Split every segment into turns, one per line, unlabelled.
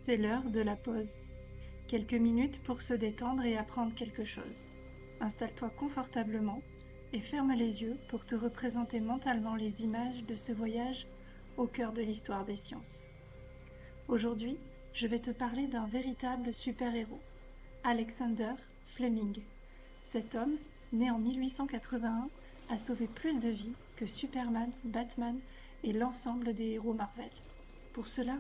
C'est l'heure de la pause. Quelques minutes pour se détendre et apprendre quelque chose. Installe-toi confortablement et ferme les yeux pour te représenter mentalement les images de ce voyage au cœur de l'histoire des sciences. Aujourd'hui, je vais te parler d'un véritable super-héros, Alexander Fleming. Cet homme, né en 1881, a sauvé plus de vies que Superman, Batman et l'ensemble des héros Marvel. Pour cela,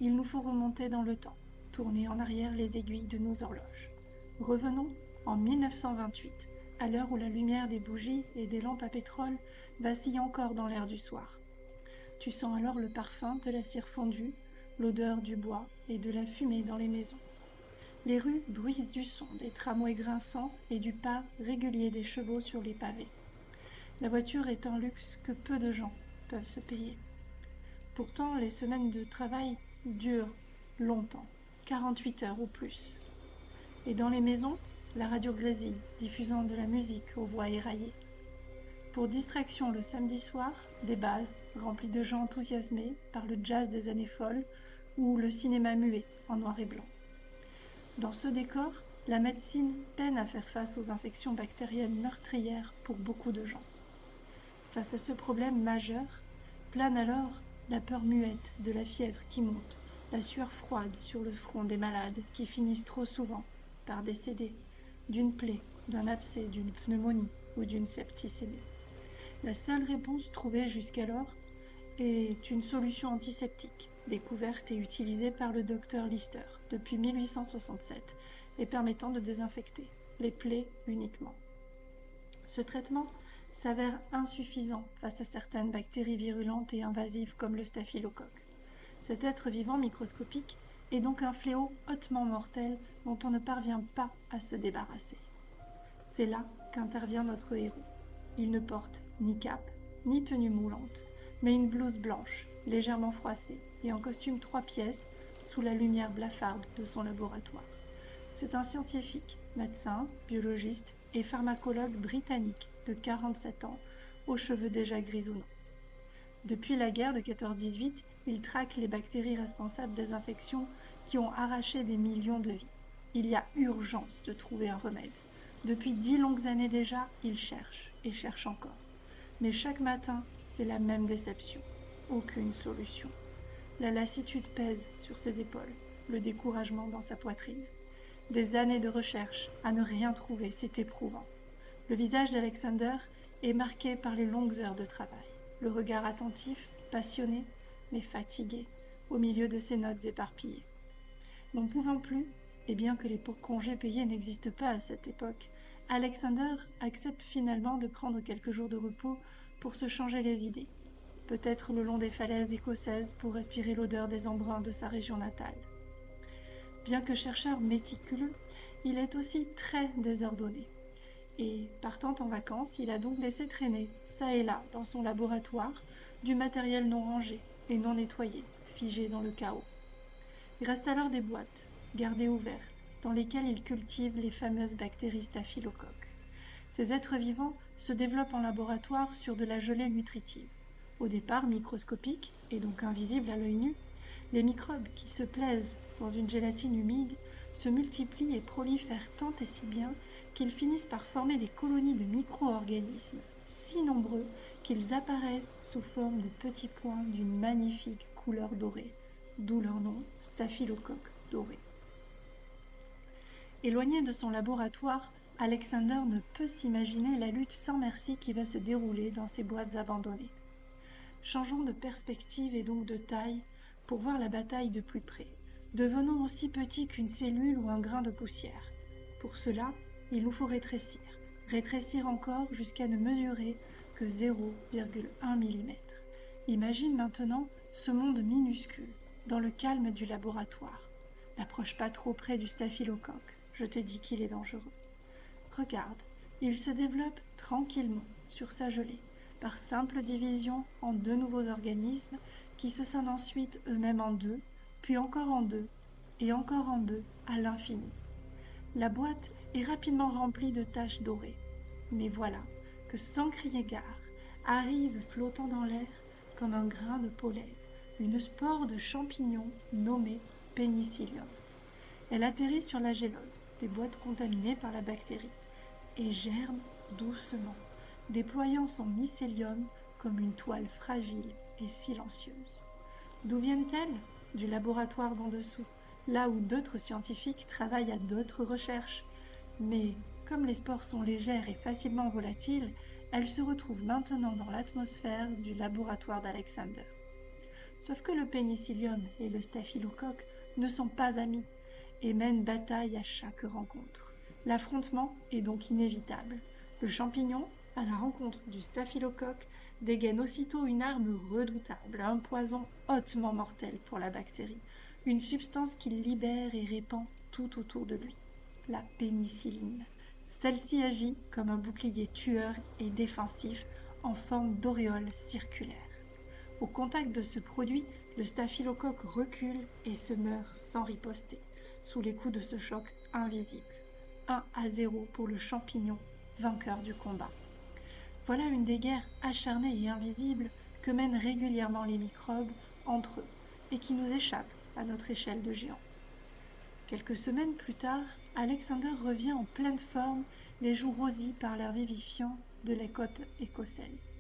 il nous faut remonter dans le temps, tourner en arrière les aiguilles de nos horloges. Revenons en 1928, à l'heure où la lumière des bougies et des lampes à pétrole vacille encore dans l'air du soir. Tu sens alors le parfum de la cire fondue, l'odeur du bois et de la fumée dans les maisons. Les rues bruissent du son des tramways grinçants et du pas régulier des chevaux sur les pavés. La voiture est un luxe que peu de gens peuvent se payer. Pourtant, les semaines de travail durent longtemps, 48 heures ou plus. Et dans les maisons, la radio grésille, diffusant de la musique aux voix éraillées. Pour distraction le samedi soir, des bals remplis de gens enthousiasmés par le jazz des années folles ou le cinéma muet en noir et blanc. Dans ce décor, la médecine peine à faire face aux infections bactériennes meurtrières pour beaucoup de gens. Face à ce problème majeur, plane alors la peur muette de la fièvre qui monte, la sueur froide sur le front des malades qui finissent trop souvent par décéder d'une plaie, d'un abcès, d'une pneumonie ou d'une septicémie. La seule réponse trouvée jusqu'alors est une solution antiseptique, découverte et utilisée par le docteur Lister depuis 1867 et permettant de désinfecter les plaies uniquement. Ce traitement s'avère insuffisant face à certaines bactéries virulentes et invasives comme le staphylocoque. Cet être vivant microscopique est donc un fléau hautement mortel dont on ne parvient pas à se débarrasser. C'est là qu'intervient notre héros. Il ne porte ni cape, ni tenue moulante, mais une blouse blanche, légèrement froissée, et en costume 3 pièces, sous la lumière blafarde de son laboratoire. C'est un scientifique, médecin, biologiste et pharmacologue britannique de 47 ans, aux cheveux déjà grisonnants. Depuis la guerre de 14-18, il traque les bactéries responsables des infections qui ont arraché des millions de vies. Il y a urgence de trouver un remède. Depuis 10 longues années déjà, il cherche et cherche encore. Mais chaque matin, c'est la même déception. Aucune solution. La lassitude pèse sur ses épaules, le découragement dans sa poitrine. Des années de recherche à ne rien trouver, c'est éprouvant. Le visage d'Alexander est marqué par les longues heures de travail, le regard attentif, passionné, mais fatigué, au milieu de ses notes éparpillées. N'en pouvant plus, et bien que les congés payés n'existent pas à cette époque, Alexander accepte finalement de prendre quelques jours de repos pour se changer les idées, peut-être le long des falaises écossaises pour respirer l'odeur des embruns de sa région natale. Bien que chercheur méticuleux, il est aussi très désordonné. Et, partant en vacances, il a donc laissé traîner, çà et là, dans son laboratoire, du matériel non rangé et non nettoyé, figé dans le chaos. Il reste alors des boîtes, gardées ouvertes, dans lesquelles il cultive les fameuses bactéries staphylocoques. Ces êtres vivants se développent en laboratoire sur de la gelée nutritive. Au départ microscopiques, et donc invisibles à l'œil nu, les microbes qui se plaisent dans une gélatine humide se multiplient et prolifèrent tant et si bien qu'ils finissent par former des colonies de micro-organismes, si nombreux qu'ils apparaissent sous forme de petits points d'une magnifique couleur dorée, d'où leur nom, staphylocoque doré. Éloigné de son laboratoire, Alexander ne peut s'imaginer la lutte sans merci qui va se dérouler dans ces boîtes abandonnées. Changeons de perspective et donc de taille pour voir la bataille de plus près. Devenons aussi petits qu'une cellule ou un grain de poussière. Pour cela, il nous faut rétrécir. Rétrécir encore jusqu'à ne mesurer que 0,1 mm. Imagine maintenant ce monde minuscule, dans le calme du laboratoire. N'approche pas trop près du staphylocoque, je t'ai dit qu'il est dangereux. Regarde, il se développe tranquillement sur sa gelée, par simple division en 2 nouveaux organismes qui se scindent ensuite eux-mêmes en 2, puis encore en 2, et encore en 2 à l'infini. La boîte est rapidement remplie de taches dorées. Mais voilà que sans crier gare, arrive flottant dans l'air comme un grain de pollen, une spore de champignon nommée pénicillium. Elle atterrit sur la gélose, des boîtes contaminées par la bactérie, et germe doucement, déployant son mycélium comme une toile fragile et silencieuse. D'où viennent-elles? Du laboratoire d'en dessous, là où d'autres scientifiques travaillent à d'autres recherches. Mais comme les spores sont légères et facilement volatiles, elles se retrouvent maintenant dans l'atmosphère du laboratoire d'Alexander. Sauf que le pénicillium et le staphylocoque ne sont pas amis et mènent bataille à chaque rencontre. L'affrontement est donc inévitable. Le champignon, à la rencontre du staphylocoque, dégaine aussitôt une arme redoutable, un poison hautement mortel pour la bactérie, une substance qu'il libère et répand tout autour de lui, la pénicilline. Celle-ci agit comme un bouclier tueur et défensif en forme d'auréole circulaire. Au contact de ce produit, le staphylocoque recule et se meurt sans riposter, sous les coups de ce choc invisible. 1-0 pour le champignon, vainqueur du combat. Voilà une des guerres acharnées et invisibles que mènent régulièrement les microbes entre eux et qui nous échappent à notre échelle de géant. Quelques semaines plus tard, Alexander revient en pleine forme, les joues rosies par l'air vivifiant de la côte écossaise.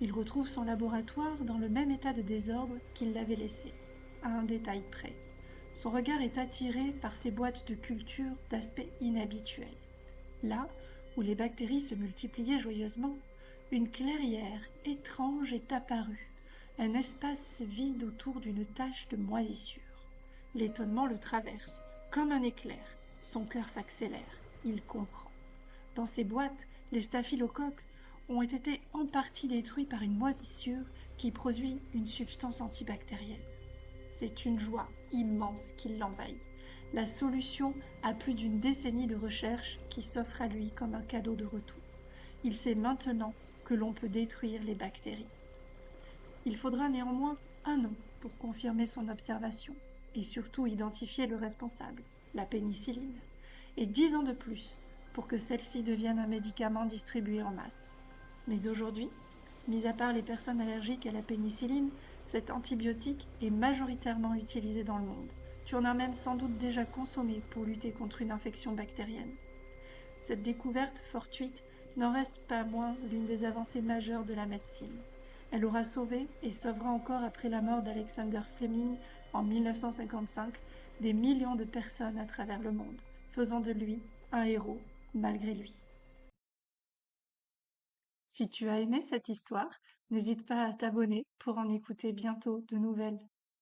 Il retrouve son laboratoire dans le même état de désordre qu'il l'avait laissé, à un détail près. Son regard est attiré par ces boîtes de culture d'aspect inhabituel. Là où les bactéries se multipliaient joyeusement, une clairière étrange est apparue, un espace vide autour d'une tache de moisissure. L'étonnement le traverse, comme un éclair. Son cœur s'accélère, il comprend. Dans ces boîtes, les staphylocoques ont été en partie détruits par une moisissure qui produit une substance antibactérienne. C'est une joie immense qui l'envahit. La solution à plus d'une décennie de recherche qui s'offre à lui comme un cadeau de retour. Il sait maintenant que l'on peut détruire les bactéries. Il faudra néanmoins 1 an pour confirmer son observation et surtout identifier le responsable, la pénicilline, et 10 ans de plus pour que celle-ci devienne un médicament distribué en masse. Mais aujourd'hui, mis à part les personnes allergiques à la pénicilline, cet antibiotique est majoritairement utilisé dans le monde. Tu en as même sans doute déjà consommé pour lutter contre une infection bactérienne. Cette découverte fortuite n'en reste pas moins l'une des avancées majeures de la médecine. Elle aura sauvé et sauvera encore après la mort d'Alexander Fleming en 1955 des millions de personnes à travers le monde, faisant de lui un héros malgré lui. Si tu as aimé cette histoire, n'hésite pas à t'abonner pour en écouter bientôt de nouvelles.